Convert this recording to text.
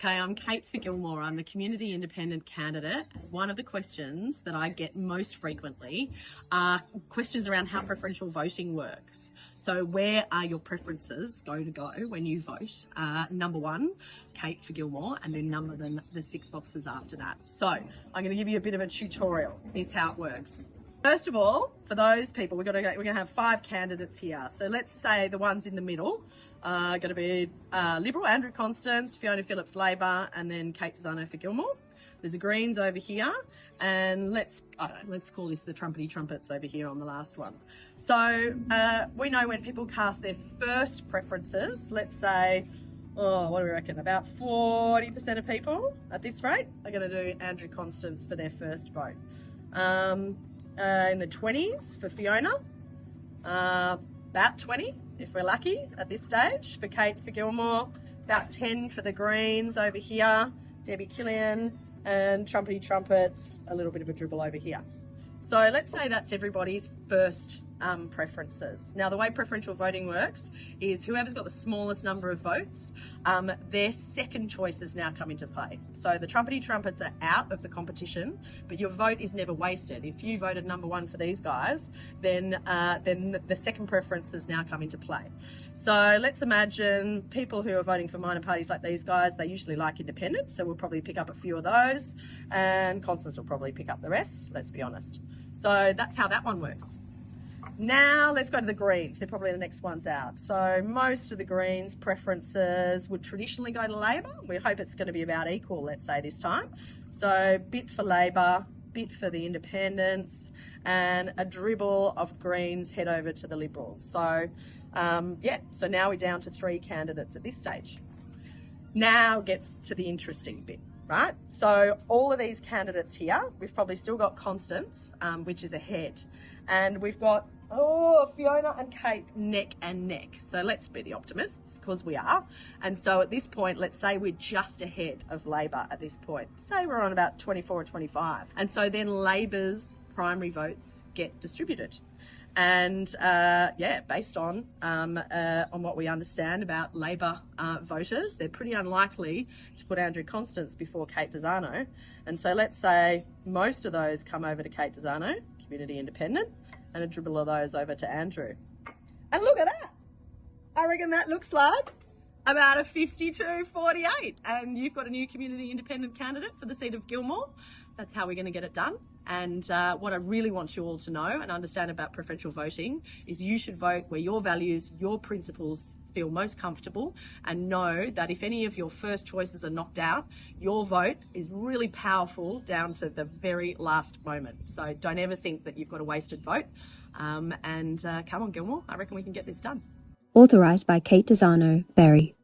Okay, I'm Kate for Gilmore. I'm the Community Independent candidate. One of the questions that I get most frequently are questions around how preferential voting works. So where are your preferences going to go when you vote? Number one, Kate for Gilmore, and then number the 6 boxes after that. So I'm going to give you a bit of a tutorial. Here's how it works. First of all, for those people, we're going to have 5 candidates here. So let's say the ones in the middle are going to be Liberal, Andrew Constance, Fiona Phillips, Labor, and then Kate Desano for Gilmore. There's the Greens over here, and let's call this the trumpety trumpets over here on the last one. So we know when people cast their first preferences, let's say, what do we reckon? About 40% of people at this rate are going to do Andrew Constance for their first vote. In the 20s for Fiona, about 20 if we're lucky at this stage for Kate for Gilmore, about 10 for the Greens over here, Debbie Killian, and trumpety trumpets, a little bit of a dribble over here. So let's say that's everybody's first preferences. Now, the way preferential voting works is whoever's got the smallest number of votes, their second choices now come into play. So the trumpety trumpets are out of the competition, but your vote is never wasted. If you voted number 1 for these guys, then the second preferences now come into play. So let's imagine people who are voting for minor parties like these guys, they usually like independents, so we'll probably pick up a few of those, and Constance will probably pick up the rest, let's be honest. So that's how that one works. Now let's go to the Greens. They're probably the next ones out. So most of the Greens preferences would traditionally go to Labor. We hope it's going to be about equal, let's say, this time. So bit for Labor, bit for the Independents, and a dribble of Greens head over to the Liberals. So so now we're down to 3 candidates at this stage. Now gets to the interesting bit, right? So all of these candidates here, we've probably still got Constance, which is ahead. And we've got, Fiona and Kate neck and neck. So let's be the optimists, because we are. And so at this point, let's say we're just ahead of Labor at this point. Say we're on about 24 or 25. And so then Labor's primary votes get distributed. And based on what we understand about Labor voters, they're pretty unlikely to put Andrew Constance before Kate Desano. And so let's say most of those come over to Kate Desano, Community Independent, and a dribble of those over to Andrew. And look at that. I reckon that looks like about a 52-48. And you've got a new Community Independent candidate for the seat of Gilmore. That's how we're going to get it done. And what I really want you all to know and understand about preferential voting is you should vote where your values, your principles feel most comfortable, and know that if any of your first choices are knocked out, your vote is really powerful down to the very last moment. So don't ever think that you've got a wasted vote. Come on, Gilmore, I reckon we can get this done. Authorised by Kate Desano, Berry.